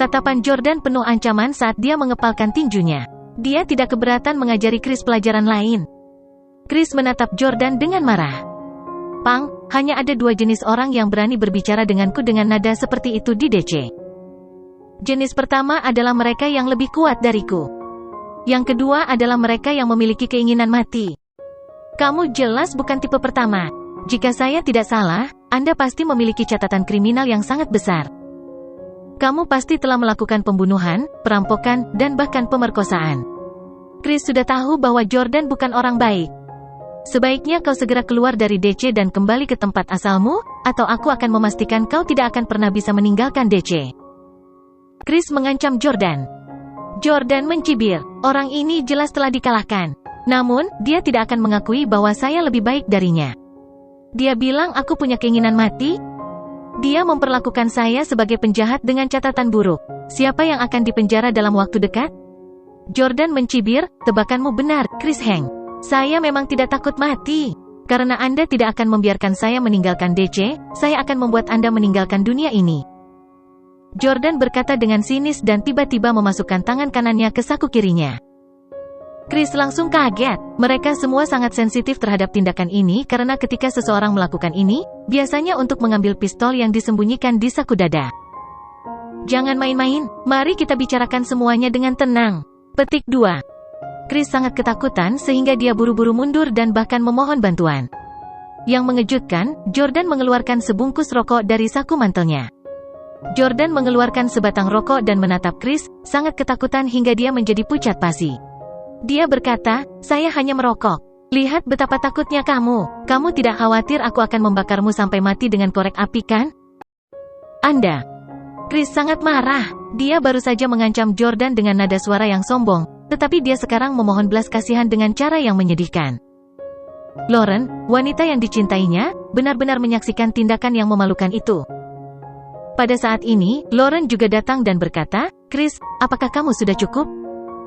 Tatapan Jordan penuh ancaman saat dia mengepalkan tinjunya. Dia tidak keberatan mengajari Chris pelajaran lain. Chris menatap Jordan dengan marah. Pang, hanya ada 2 jenis orang yang berani berbicara denganku dengan nada seperti itu di DC. Jenis pertama adalah mereka yang lebih kuat dariku. Yang kedua adalah mereka yang memiliki keinginan mati. Kamu jelas bukan tipe pertama. Jika saya tidak salah, Anda pasti memiliki catatan kriminal yang sangat besar. Kamu pasti telah melakukan pembunuhan, perampokan, dan bahkan pemerkosaan. Chris sudah tahu bahwa Jordan bukan orang baik. Sebaiknya kau segera keluar dari DC dan kembali ke tempat asalmu, atau aku akan memastikan kau tidak akan pernah bisa meninggalkan DC. Chris mengancam Jordan. Jordan mencibir, orang ini jelas telah dikalahkan. Namun, dia tidak akan mengakui bahwa saya lebih baik darinya. Dia bilang aku punya keinginan mati. Dia memperlakukan saya sebagai penjahat dengan catatan buruk. Siapa yang akan dipenjara dalam waktu dekat? Jordan mencibir, tebakanmu benar, Chris Heng. Saya memang tidak takut mati. Karena Anda tidak akan membiarkan saya meninggalkan DC, saya akan membuat Anda meninggalkan dunia ini. Jordan berkata dengan sinis dan tiba-tiba memasukkan tangan kanannya ke saku kirinya. Chris langsung kaget. Mereka semua sangat sensitif terhadap tindakan ini karena ketika seseorang melakukan ini, biasanya untuk mengambil pistol yang disembunyikan di saku dada. Jangan main-main, mari kita bicarakan semuanya dengan tenang. Petik 2. Chris sangat ketakutan sehingga dia buru-buru mundur dan bahkan memohon bantuan. Yang mengejutkan, Jordan mengeluarkan sebungkus rokok dari saku mantelnya. Jordan mengeluarkan sebatang rokok dan menatap Chris, sangat ketakutan hingga dia menjadi pucat pasi. Dia berkata, saya hanya merokok. Lihat betapa takutnya kamu. Kamu tidak khawatir aku akan membakarmu sampai mati dengan korek api kan? Anda. Chris sangat marah. Dia baru saja mengancam Jordan dengan nada suara yang sombong. Tetapi dia sekarang memohon belas kasihan dengan cara yang menyedihkan. Lauren, wanita yang dicintainya, benar-benar menyaksikan tindakan yang memalukan itu. Pada saat ini, Lauren juga datang dan berkata, Chris, apakah kamu sudah cukup?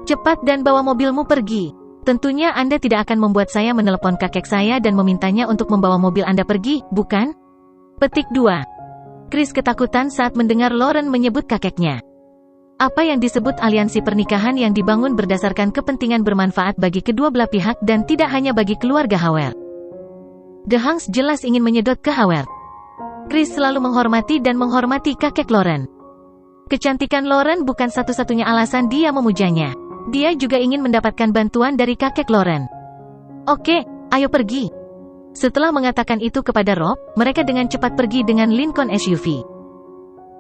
Cepat dan bawa mobilmu pergi. Tentunya Anda tidak akan membuat saya menelepon kakek saya dan memintanya untuk membawa mobil Anda pergi, bukan? Petik 2. Chris ketakutan saat mendengar Lauren menyebut kakeknya. Apa yang disebut aliansi pernikahan yang dibangun berdasarkan kepentingan bermanfaat bagi kedua belah pihak dan tidak hanya bagi keluarga Howard. The Hanks jelas ingin menyedot ke Howard. Chris selalu menghormati dan menghormati kakek Lauren. Kecantikan Lauren bukan satu-satunya alasan dia memujanya. Dia juga ingin mendapatkan bantuan dari kakek Lauren. Oke, ayo pergi. Setelah mengatakan itu kepada Rob, mereka dengan cepat pergi dengan Lincoln SUV.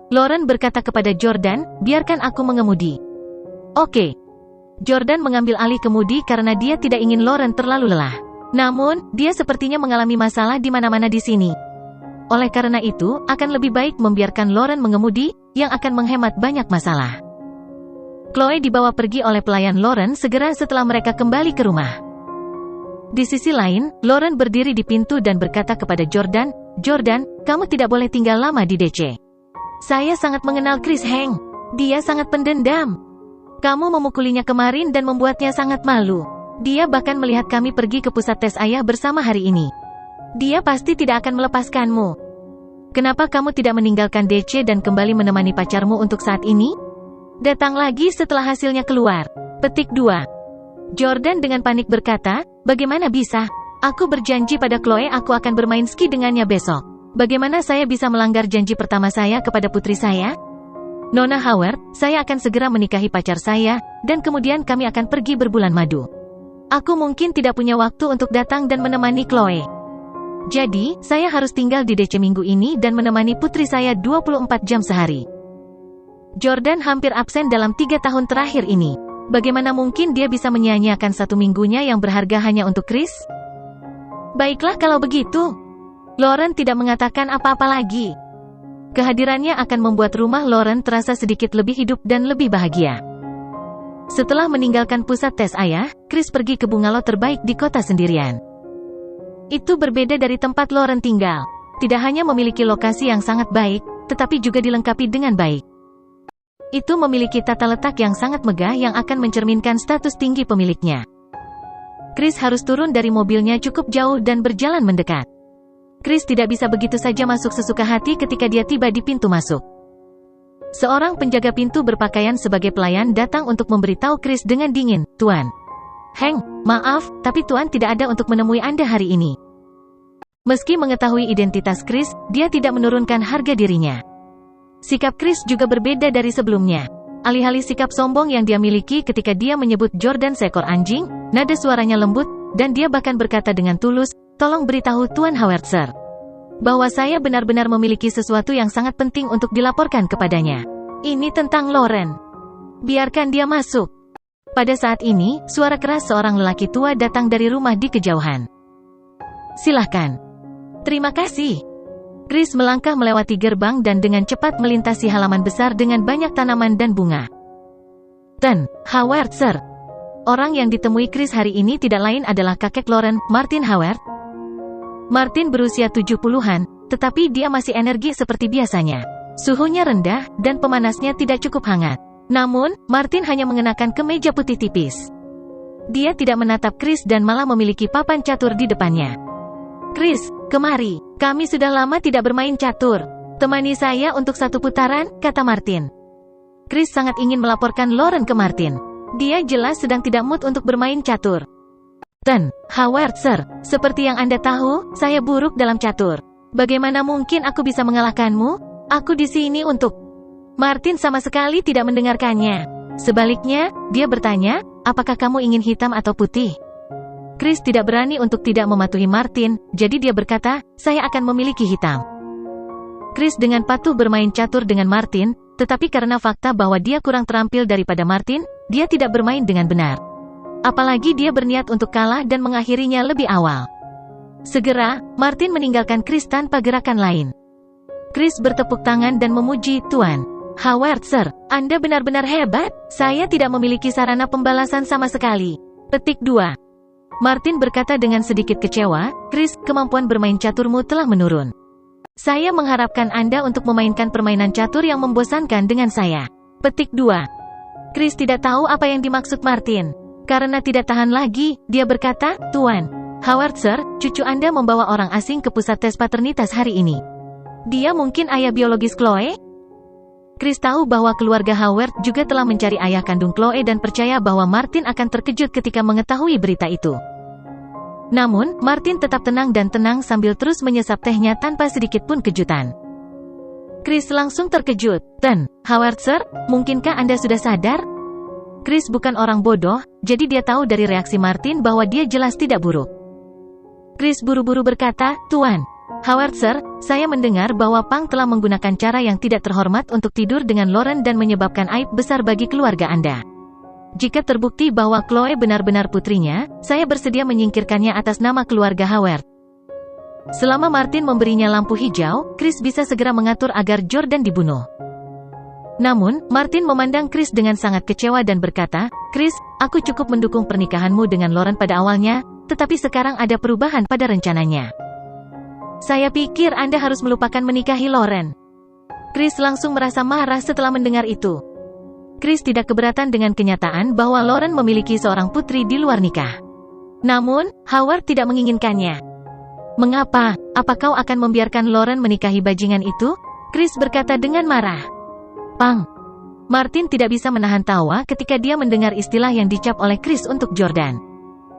Lauren berkata kepada Jordan, biarkan aku mengemudi. Oke. Jordan mengambil alih kemudi karena dia tidak ingin Lauren terlalu lelah. Namun, dia sepertinya mengalami masalah di mana-mana di sini. Oleh karena itu, akan lebih baik membiarkan Lauren mengemudi, yang akan menghemat banyak masalah. Chloe dibawa pergi oleh pelayan Lauren segera setelah mereka kembali ke rumah. Di sisi lain, Lauren berdiri di pintu dan berkata kepada Jordan, Jordan, kamu tidak boleh tinggal lama di DC. Saya sangat mengenal Chris Heng. Dia sangat pendendam. Kamu memukulinya kemarin dan membuatnya sangat malu. Dia bahkan melihat kami pergi ke pusat tes ayah bersama hari ini. Dia pasti tidak akan melepaskanmu. Kenapa kamu tidak meninggalkan DC dan kembali menemani pacarmu untuk saat ini? Datang lagi setelah hasilnya keluar. Petik 2. Jordan dengan panik berkata, bagaimana bisa? Aku berjanji pada Chloe aku akan bermain ski dengannya besok. Bagaimana saya bisa melanggar janji pertama saya kepada putri saya? Nona Howard, saya akan segera menikahi pacar saya, dan kemudian kami akan pergi berbulan madu. Aku mungkin tidak punya waktu untuk datang dan menemani Chloe. Jadi, saya harus tinggal di DC minggu ini dan menemani putri saya 24 jam sehari. Jordan hampir absen dalam 3 tahun terakhir ini. Bagaimana mungkin dia bisa menyia-nyiakan 1 minggunya yang berharga hanya untuk Chris? Baiklah kalau begitu. Lauren tidak mengatakan apa-apa lagi. Kehadirannya akan membuat rumah Lauren terasa sedikit lebih hidup dan lebih bahagia. Setelah meninggalkan pusat tes ayah, Chris pergi ke bungalow terbaik di kota sendirian. Itu berbeda dari tempat Lauren tinggal. Tidak hanya memiliki lokasi yang sangat baik, tetapi juga dilengkapi dengan baik. Itu memiliki tata letak yang sangat megah yang akan mencerminkan status tinggi pemiliknya. Chris harus turun dari mobilnya cukup jauh dan berjalan mendekat. Chris tidak bisa begitu saja masuk sesuka hati ketika dia tiba di pintu masuk. Seorang penjaga pintu berpakaian sebagai pelayan datang untuk memberitahu Chris dengan dingin, "Tuan Hank, maaf, tapi Tuan tidak ada untuk menemui Anda hari ini." Meski mengetahui identitas Chris, dia tidak menurunkan harga dirinya. Sikap Chris juga berbeda dari sebelumnya. Alih-alih sikap sombong yang dia miliki ketika dia menyebut Jordan seekor anjing, nada suaranya lembut, dan dia bahkan berkata dengan tulus, "Tolong beritahu Tuan Howitzer bahwa saya benar-benar memiliki sesuatu yang sangat penting untuk dilaporkan kepadanya. Ini tentang Lauren. Biarkan dia masuk." Pada saat ini, suara keras seorang lelaki tua datang dari rumah di kejauhan. "Silahkan." "Terima kasih." Chris melangkah melewati gerbang dan dengan cepat melintasi halaman besar dengan banyak tanaman dan bunga. "Ten Howitzer." Orang yang ditemui Chris hari ini tidak lain adalah kakek Lauren, Martin Howard. Martin berusia 70-an, tetapi dia masih energi seperti biasanya. Suhunya rendah, dan pemanasnya tidak cukup hangat. Namun, Martin hanya mengenakan kemeja putih tipis. Dia tidak menatap Chris dan malah memiliki papan catur di depannya. "Chris, kemari. Kami sudah lama tidak bermain catur. Temani saya untuk satu putaran," kata Martin. Chris sangat ingin melaporkan Lauren ke Martin. Dia jelas sedang tidak mood untuk bermain catur. "Ten Howitzer, seperti yang Anda tahu, saya buruk dalam catur. Bagaimana mungkin aku bisa mengalahkanmu? Aku di sini untuk..." Martin sama sekali tidak mendengarkannya. Sebaliknya, dia bertanya, "Apakah kamu ingin hitam atau putih?" Chris tidak berani untuk tidak mematuhi Martin, jadi dia berkata, "Saya akan memiliki hitam." Chris dengan patuh bermain catur dengan Martin, tetapi karena fakta bahwa dia kurang terampil daripada Martin, dia tidak bermain dengan benar. Apalagi dia berniat untuk kalah dan mengakhirinya lebih awal. Segera, Martin meninggalkan Chris tanpa gerakan lain. Chris bertepuk tangan dan memuji, "Tuan Howitzer, Anda benar-benar hebat. Saya tidak memiliki sarana pembalasan sama sekali." Petik 2. Martin berkata dengan sedikit kecewa, "Chris, kemampuan bermain caturmu telah menurun. Saya mengharapkan Anda untuk memainkan permainan catur yang membosankan dengan saya." Petik 2. Chris tidak tahu apa yang dimaksud Martin. Karena tidak tahan lagi, dia berkata, "Tuan Howitzer, cucu Anda membawa orang asing ke pusat tes paternitas hari ini. Dia mungkin ayah biologis Chloe?" Chris tahu bahwa keluarga Howard juga telah mencari ayah kandung Chloe dan percaya bahwa Martin akan terkejut ketika mengetahui berita itu. Namun, Martin tetap tenang dan tenang sambil terus menyesap tehnya tanpa sedikit pun kejutan. Chris langsung terkejut. "Ten Howitzer, mungkinkah Anda sudah sadar?" Chris bukan orang bodoh, jadi dia tahu dari reaksi Martin bahwa dia jelas tidak buruk. Chris buru-buru berkata, "Tuan Howitzer, saya mendengar bahwa Pang telah menggunakan cara yang tidak terhormat untuk tidur dengan Lauren dan menyebabkan aib besar bagi keluarga Anda. Jika terbukti bahwa Chloe benar-benar putrinya, saya bersedia menyingkirkannya atas nama keluarga Howard." Selama Martin memberinya lampu hijau, Chris bisa segera mengatur agar Jordan dibunuh. Namun, Martin memandang Chris dengan sangat kecewa dan berkata, "Chris, aku cukup mendukung pernikahanmu dengan Lauren pada awalnya, tetapi sekarang ada perubahan pada rencananya. Saya pikir Anda harus melupakan menikahi Lauren." Chris langsung merasa marah setelah mendengar itu. Chris tidak keberatan dengan kenyataan bahwa Lauren memiliki seorang putri di luar nikah. Namun, Howard tidak menginginkannya. "Mengapa? Apa kau akan membiarkan Lauren menikahi bajingan itu?" Chris berkata dengan marah. "Pang." Martin tidak bisa menahan tawa ketika dia mendengar istilah yang dicap oleh Chris untuk Jordan.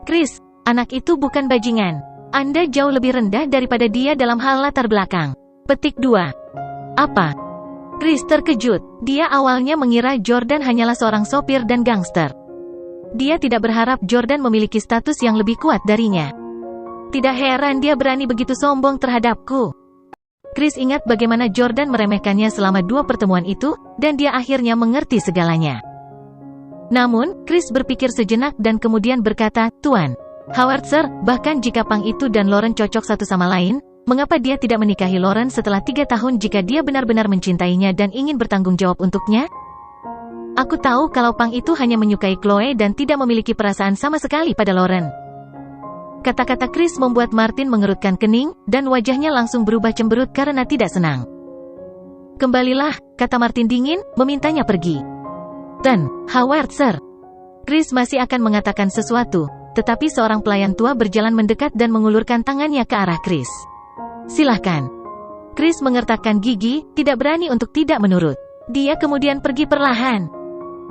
"Chris, anak itu bukan bajingan. Anda jauh lebih rendah daripada dia dalam hal latar belakang." Petik 2. "Apa?" Chris terkejut. Dia awalnya mengira Jordan hanyalah seorang sopir dan gangster. Dia tidak berharap Jordan memiliki status yang lebih kuat darinya. "Tidak heran dia berani begitu sombong terhadapku." Chris ingat bagaimana Jordan meremehkannya selama 2 pertemuan itu, dan dia akhirnya mengerti segalanya. Namun, Chris berpikir sejenak dan kemudian berkata, "Tuan Howitzer, bahkan jika Pang itu dan Lauren cocok satu sama lain, mengapa dia tidak menikahi Lauren setelah 3 tahun jika dia benar-benar mencintainya dan ingin bertanggung jawab untuknya? Aku tahu kalau Pang itu hanya menyukai Chloe dan tidak memiliki perasaan sama sekali pada Lauren." Kata-kata Chris membuat Martin mengerutkan kening, dan wajahnya langsung berubah cemberut karena tidak senang. "Kembalilah," kata Martin dingin, memintanya pergi. "Ten Howitzer." Chris masih akan mengatakan sesuatu, tetapi seorang pelayan tua berjalan mendekat dan mengulurkan tangannya ke arah Chris. "Silahkan." Chris mengertakkan gigi, tidak berani untuk tidak menurut. Dia kemudian pergi perlahan.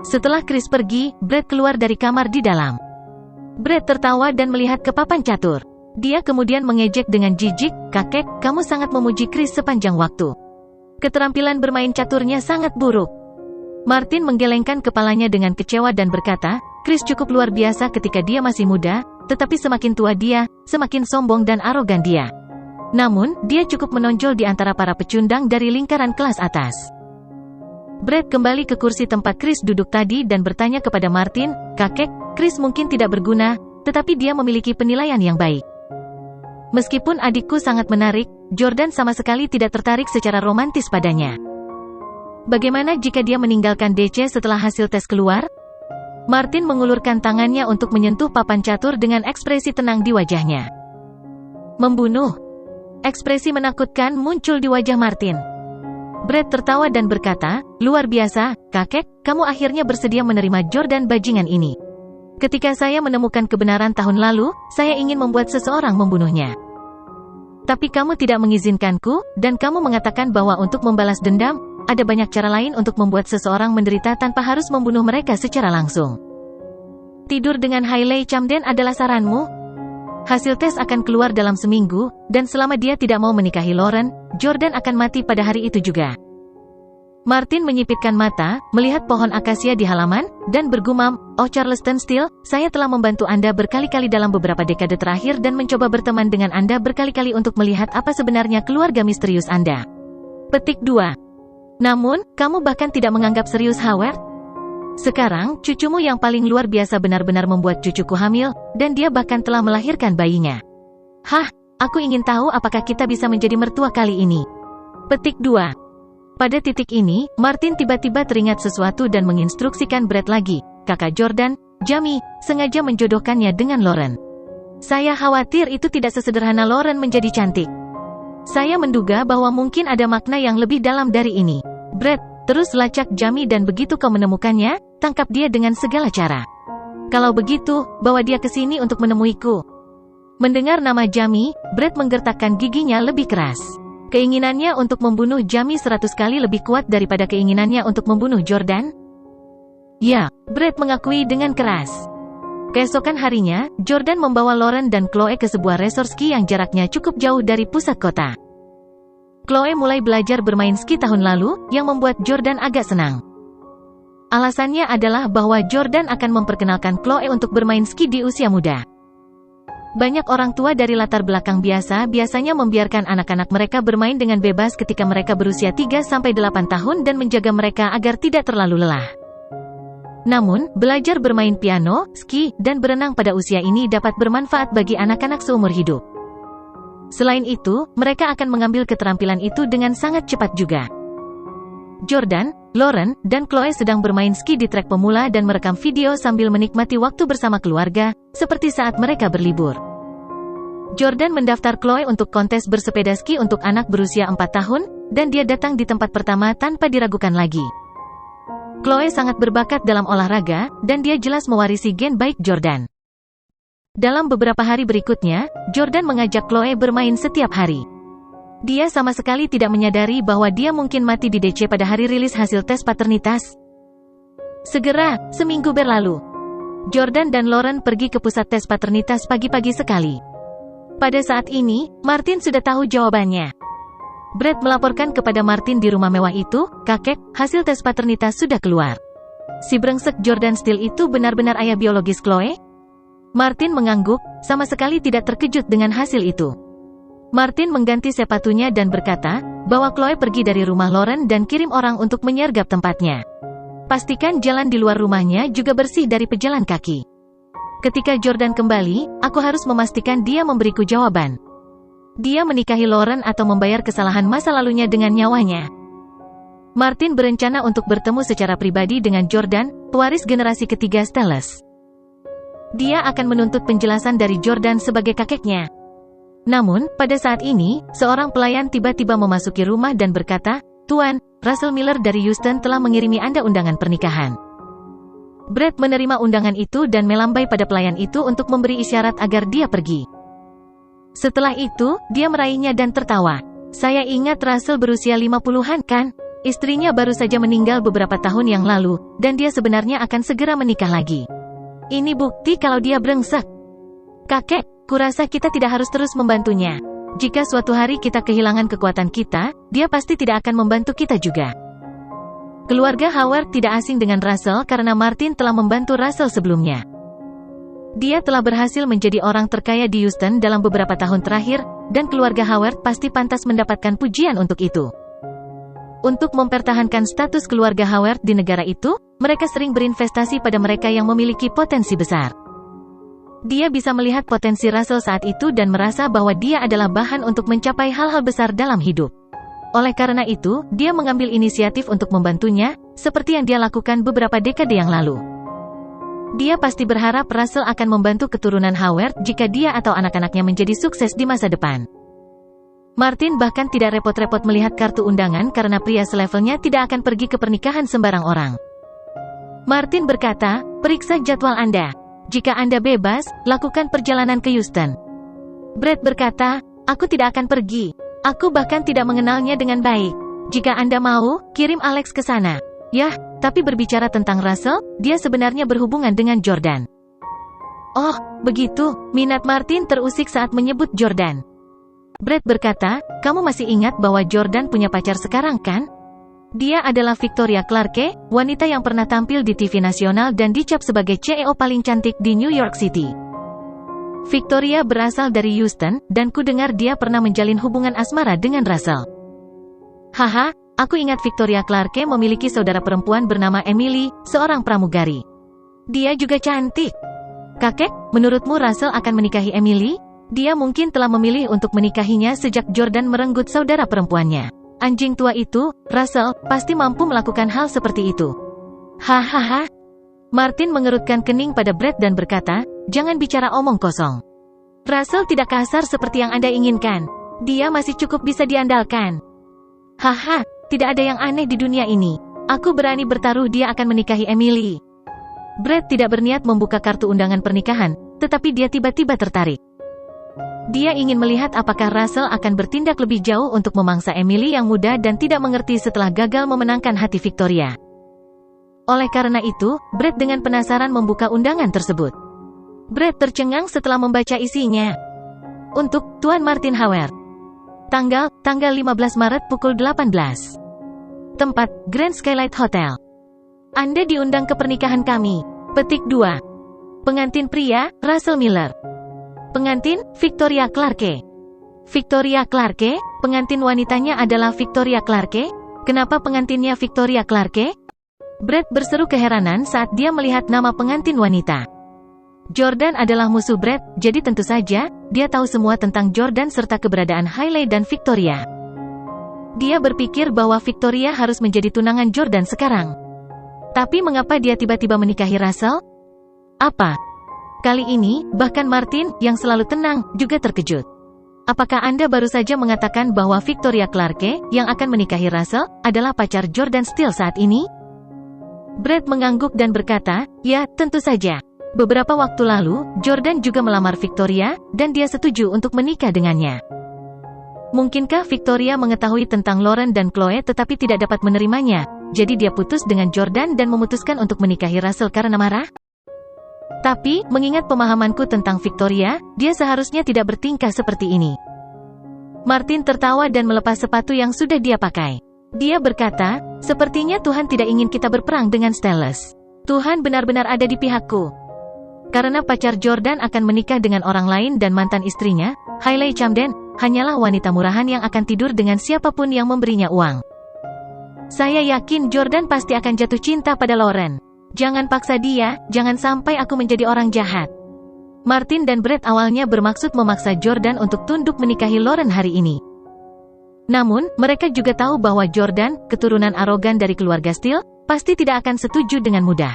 Setelah Chris pergi, Brett keluar dari kamar di dalam. Brett tertawa dan melihat ke papan catur. Dia kemudian mengejek dengan jijik, "Kakek, kamu sangat memuji Chris sepanjang waktu. Keterampilan bermain caturnya sangat buruk." Martin menggelengkan kepalanya dengan kecewa dan berkata, "Chris cukup luar biasa ketika dia masih muda, tetapi semakin tua dia, semakin sombong dan arogan dia. Namun, dia cukup menonjol di antara para pecundang dari lingkaran kelas atas." Brett kembali ke kursi tempat Chris duduk tadi dan bertanya kepada Martin, "Kakek, Chris mungkin tidak berguna, tetapi dia memiliki penilaian yang baik. Meskipun adikku sangat menarik, Jordan sama sekali tidak tertarik secara romantis padanya. Bagaimana jika dia meninggalkan DC setelah hasil tes keluar?" Martin mengulurkan tangannya untuk menyentuh papan catur dengan ekspresi tenang di wajahnya. "Membunuh?" Ekspresi menakutkan muncul di wajah Martin. Brett tertawa dan berkata, "Luar biasa, kakek, kamu akhirnya bersedia menerima Jordan bajingan ini. Ketika saya menemukan kebenaran tahun lalu, saya ingin membuat seseorang membunuhnya. Tapi kamu tidak mengizinkanku, dan kamu mengatakan bahwa untuk membalas dendam, ada banyak cara lain untuk membuat seseorang menderita tanpa harus membunuh mereka secara langsung. Tidur dengan Hailey Camden adalah saranmu? Hasil tes akan keluar dalam seminggu, dan selama dia tidak mau menikahi Lauren, Jordan akan mati pada hari itu juga." Martin menyipitkan mata, melihat pohon akasia di halaman, dan bergumam, "Oh Charleston Steele, saya telah membantu Anda berkali-kali dalam beberapa dekade terakhir dan mencoba berteman dengan Anda berkali-kali untuk melihat apa sebenarnya keluarga misterius Anda. Petik 2. Namun, kamu bahkan tidak menganggap serius Howard? Sekarang, cucumu yang paling luar biasa benar-benar membuat cucuku hamil, dan dia bahkan telah melahirkan bayinya. Hah, aku ingin tahu apakah kita bisa menjadi mertua kali ini." Petik 2. Pada titik ini, Martin tiba-tiba teringat sesuatu dan menginstruksikan Brett lagi, "Kakak Jordan, Jamie, sengaja menjodohkannya dengan Lauren. Saya khawatir itu tidak sesederhana Lauren menjadi cantik. Saya menduga bahwa mungkin ada makna yang lebih dalam dari ini. Brett, terus lacak Jamie dan begitu kau menemukannya, tangkap dia dengan segala cara. Kalau begitu, bawa dia ke sini untuk menemuiku." Mendengar nama Jamie, Brett menggertakkan giginya lebih keras. Keinginannya untuk membunuh Jamie 100 kali lebih kuat daripada keinginannya untuk membunuh Jordan? Ya, Brett mengakui dengan keras. Keesokan harinya, Jordan membawa Lauren dan Chloe ke sebuah resort ski yang jaraknya cukup jauh dari pusat kota. Chloe mulai belajar bermain ski tahun lalu, yang membuat Jordan agak senang. Alasannya adalah bahwa Jordan akan memperkenalkan Chloe untuk bermain ski di usia muda. Banyak orang tua dari latar belakang biasanya membiarkan anak-anak mereka bermain dengan bebas ketika mereka berusia 3-8 tahun dan menjaga mereka agar tidak terlalu lelah. Namun, belajar bermain piano, ski, dan berenang pada usia ini dapat bermanfaat bagi anak-anak seumur hidup. Selain itu, mereka akan mengambil keterampilan itu dengan sangat cepat juga. Jordan, Lauren, dan Chloe sedang bermain ski di trek pemula dan merekam video sambil menikmati waktu bersama keluarga, seperti saat mereka berlibur. Jordan mendaftar Chloe untuk kontes bersepeda ski untuk anak berusia 4 tahun, dan dia datang di tempat pertama tanpa diragukan lagi. Chloe sangat berbakat dalam olahraga, dan dia jelas mewarisi gen baik Jordan. Dalam beberapa hari berikutnya, Jordan mengajak Chloe bermain setiap hari. Dia sama sekali tidak menyadari bahwa dia mungkin mati di DC pada hari rilis hasil tes paternitas. Segera, seminggu berlalu. Jordan dan Lauren pergi ke pusat tes paternitas pagi-pagi sekali. Pada saat ini, Martin sudah tahu jawabannya. Brett melaporkan kepada Martin di rumah mewah itu, "Kakek, hasil tes paternitas sudah keluar. Si brengsek Jordan Steele itu benar-benar ayah biologis Chloe?" Martin mengangguk, sama sekali tidak terkejut dengan hasil itu. Martin mengganti sepatunya dan berkata, bahwa Chloe pergi dari rumah Lauren dan kirim orang untuk menyergap tempatnya. Pastikan jalan di luar rumahnya juga bersih dari pejalan kaki. Ketika Jordan kembali, aku harus memastikan dia memberiku jawaban. Dia menikahi Lauren atau membayar kesalahan masa lalunya dengan nyawanya. Martin berencana untuk bertemu secara pribadi dengan Jordan, pewaris generasi ketiga Stellus. Dia akan menuntut penjelasan dari Jordan sebagai kakeknya. Namun, pada saat ini, seorang pelayan tiba-tiba memasuki rumah dan berkata, "Tuan, Russell Miller dari Houston telah mengirimi Anda undangan pernikahan." Brett menerima undangan itu dan melambai pada pelayan itu untuk memberi isyarat agar dia pergi. Setelah itu, dia meraihnya dan tertawa. "Saya ingat Russell berusia 50-an kan? Istrinya baru saja meninggal beberapa tahun yang lalu, dan dia sebenarnya akan segera menikah lagi. Ini bukti kalau dia brengsek. Kakek, kurasa kita tidak harus terus membantunya. Jika suatu hari kita kehilangan kekuatan kita, dia pasti tidak akan membantu kita juga. Keluarga Howard tidak asing dengan Russell karena Martin telah membantu Russell sebelumnya. Dia telah berhasil menjadi orang terkaya di Houston dalam beberapa tahun terakhir, dan keluarga Howard pasti pantas mendapatkan pujian untuk itu. Untuk mempertahankan status keluarga Howard di negara itu, mereka sering berinvestasi pada mereka yang memiliki potensi besar. Dia bisa melihat potensi Russell saat itu dan merasa bahwa dia adalah bahan untuk mencapai hal-hal besar dalam hidup. Oleh karena itu, dia mengambil inisiatif untuk membantunya, seperti yang dia lakukan beberapa dekade yang lalu. Dia pasti berharap Russell akan membantu keturunan Howard jika dia atau anak-anaknya menjadi sukses di masa depan. Martin bahkan tidak repot-repot melihat kartu undangan karena pria selevelnya tidak akan pergi ke pernikahan sembarang orang. Martin berkata, "Periksa jadwal Anda. Jika Anda bebas, lakukan perjalanan ke Houston." Brett berkata, "Aku tidak akan pergi. Aku bahkan tidak mengenalnya dengan baik. Jika Anda mau, kirim Alex ke sana." Yah, tapi berbicara tentang Russell, dia sebenarnya berhubungan dengan Jordan. Oh, begitu, minat Martin terusik saat menyebut Jordan. Brett berkata, "Kamu masih ingat bahwa Jordan punya pacar sekarang kan? Dia adalah Victoria Clarke, wanita yang pernah tampil di TV nasional dan dicap sebagai CEO paling cantik di New York City. Victoria berasal dari Houston, dan ku dengar dia pernah menjalin hubungan asmara dengan Russell." Haha, aku ingat Victoria Clarke memiliki saudara perempuan bernama Emily, seorang pramugari. Dia juga cantik. Kakek, menurutmu Russell akan menikahi Emily? Dia mungkin telah memilih untuk menikahinya sejak Jordan merenggut saudara perempuannya. Anjing tua itu, Russell, pasti mampu melakukan hal seperti itu. Hahaha. Martin mengerutkan kening pada Brett dan berkata, "Jangan bicara omong kosong. Russell tidak kasar seperti yang Anda inginkan. Dia masih cukup bisa diandalkan." Haha, tidak ada yang aneh di dunia ini. Aku berani bertaruh dia akan menikahi Emily. Brett tidak berniat membuka kartu undangan pernikahan, tetapi dia tiba-tiba tertarik. Dia ingin melihat apakah Russell akan bertindak lebih jauh untuk memangsa Emily yang muda dan tidak mengerti setelah gagal memenangkan hati Victoria. Oleh karena itu, Brett dengan penasaran membuka undangan tersebut. Brett tercengang setelah membaca isinya. Untuk Tuan Martin Howard. Tanggal 15 Maret pukul 18. Tempat, Grand Skylight Hotel. Anda diundang ke pernikahan kami. Petik 2. Pengantin pria, Russell Miller. Pengantin, Victoria Clarke. Victoria Clarke, pengantin wanitanya adalah Victoria Clarke. Kenapa pengantinnya Victoria Clarke? Brett berseru keheranan saat dia melihat nama pengantin wanita. Jordan adalah musuh Brett, jadi tentu saja, dia tahu semua tentang Jordan serta keberadaan Hailey dan Victoria. Dia berpikir bahwa Victoria harus menjadi tunangan Jordan sekarang. Tapi mengapa dia tiba-tiba menikahi Russell? Apa? Kali ini, bahkan Martin, yang selalu tenang, juga terkejut. Apakah Anda baru saja mengatakan bahwa Victoria Clarke, yang akan menikahi Russell, adalah pacar Jordan Steele saat ini? Brett mengangguk dan berkata, "Ya, tentu saja. Beberapa waktu lalu, Jordan juga melamar Victoria, dan dia setuju untuk menikah dengannya." Mungkinkah Victoria mengetahui tentang Lauren dan Chloe tetapi tidak dapat menerimanya, jadi dia putus dengan Jordan dan memutuskan untuk menikahi Russell karena marah? Tapi, mengingat pemahamanku tentang Victoria, dia seharusnya tidak bertingkah seperti ini. Martin tertawa dan melepas sepatu yang sudah dia pakai. Dia berkata, "Sepertinya Tuhan tidak ingin kita berperang dengan Styles. Tuhan benar-benar ada di pihakku." Karena pacar Jordan akan menikah dengan orang lain dan mantan istrinya, Hailey Camden, hanyalah wanita murahan yang akan tidur dengan siapapun yang memberinya uang. Saya yakin Jordan pasti akan jatuh cinta pada Lauren. Jangan paksa dia, jangan sampai aku menjadi orang jahat. Martin dan Brett awalnya bermaksud memaksa Jordan untuk tunduk menikahi Lauren hari ini. Namun, mereka juga tahu bahwa Jordan, keturunan arogan dari keluarga Steele, pasti tidak akan setuju dengan mudah.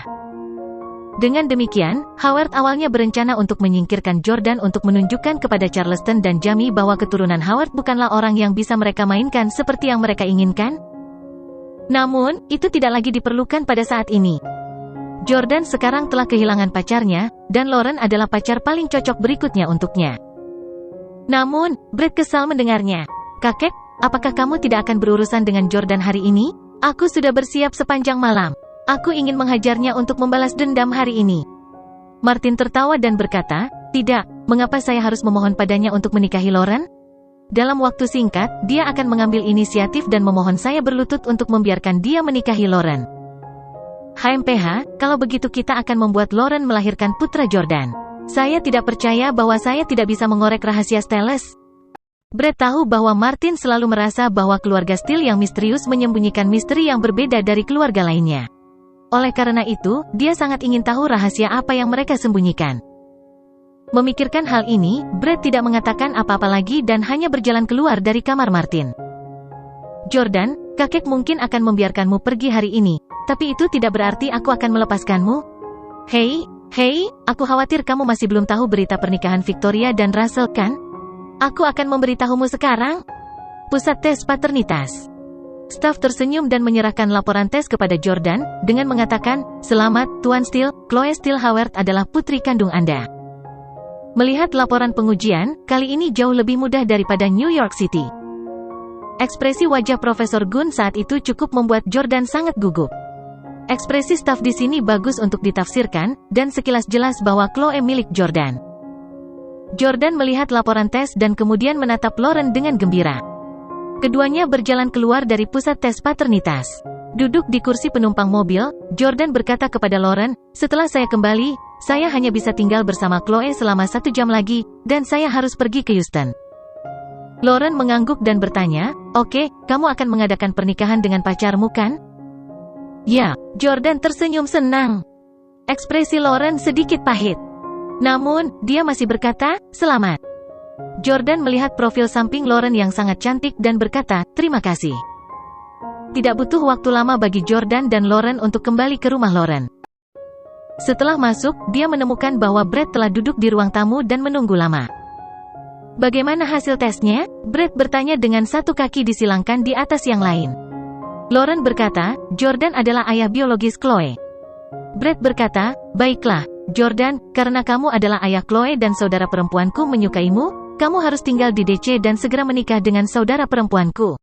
Dengan demikian, Howard awalnya berencana untuk menyingkirkan Jordan untuk menunjukkan kepada Charleston dan Jamie bahwa keturunan Howard bukanlah orang yang bisa mereka mainkan seperti yang mereka inginkan. Namun, itu tidak lagi diperlukan pada saat ini. Jordan sekarang telah kehilangan pacarnya, dan Lauren adalah pacar paling cocok berikutnya untuknya. Namun, Brett kesal mendengarnya. "Kakek, apakah kamu tidak akan berurusan dengan Jordan hari ini? Aku sudah bersiap sepanjang malam. Aku ingin menghajarnya untuk membalas dendam hari ini. Martin tertawa dan berkata, tidak, mengapa saya harus memohon padanya untuk menikahi Lauren? Dalam waktu singkat, dia akan mengambil inisiatif dan memohon saya berlutut untuk membiarkan dia menikahi Lauren. HMPH, kalau begitu kita akan membuat Lauren melahirkan putra Jordan. Saya tidak percaya bahwa saya tidak bisa mengorek rahasia Steles. Brett tahu bahwa Martin selalu merasa bahwa keluarga Steele yang misterius menyembunyikan misteri yang berbeda dari keluarga lainnya. Oleh karena itu, dia sangat ingin tahu rahasia apa yang mereka sembunyikan. Memikirkan hal ini, Brett tidak mengatakan apa-apa lagi dan hanya berjalan keluar dari kamar Martin. Jordan, kakek mungkin akan membiarkanmu pergi hari ini, tapi itu tidak berarti aku akan melepaskanmu. Hei, aku khawatir kamu masih belum tahu berita pernikahan Victoria dan Russell kan? Aku akan memberitahumu sekarang. Pusat tes paternitas. Staf tersenyum dan menyerahkan laporan tes kepada Jordan, dengan mengatakan, selamat, Tuan Steele, Chloe Steele Howard adalah putri kandung Anda. Melihat laporan pengujian, kali ini jauh lebih mudah daripada New York City. Ekspresi wajah Profesor Gunn saat itu cukup membuat Jordan sangat gugup. Ekspresi staf di sini bagus untuk ditafsirkan, dan sekilas jelas bahwa Chloe milik Jordan. Jordan melihat laporan tes dan kemudian menatap Lauren dengan gembira. Keduanya berjalan keluar dari pusat tes paternitas. Duduk di kursi penumpang mobil, Jordan berkata kepada Lauren, setelah saya kembali, saya hanya bisa tinggal bersama Chloe selama 1 jam lagi, dan saya harus pergi ke Houston. Lauren mengangguk dan bertanya, oke, kamu akan mengadakan pernikahan dengan pacarmu kan? Ya, Jordan tersenyum senang. Ekspresi Lauren sedikit pahit. Namun, dia masih berkata, selamat. Jordan melihat profil samping Lauren yang sangat cantik dan berkata, terima kasih. Tidak butuh waktu lama bagi Jordan dan Lauren untuk kembali ke rumah Lauren. Setelah masuk, dia menemukan bahwa Brett telah duduk di ruang tamu dan menunggu lama. Bagaimana hasil tesnya? Brett bertanya dengan satu kaki disilangkan di atas yang lain. Lauren berkata, Jordan adalah ayah biologis Chloe. Brett berkata, baiklah, Jordan, karena kamu adalah ayah Chloe dan saudara perempuanku menyukaimu, kamu harus tinggal di DC dan segera menikah dengan saudara perempuanku.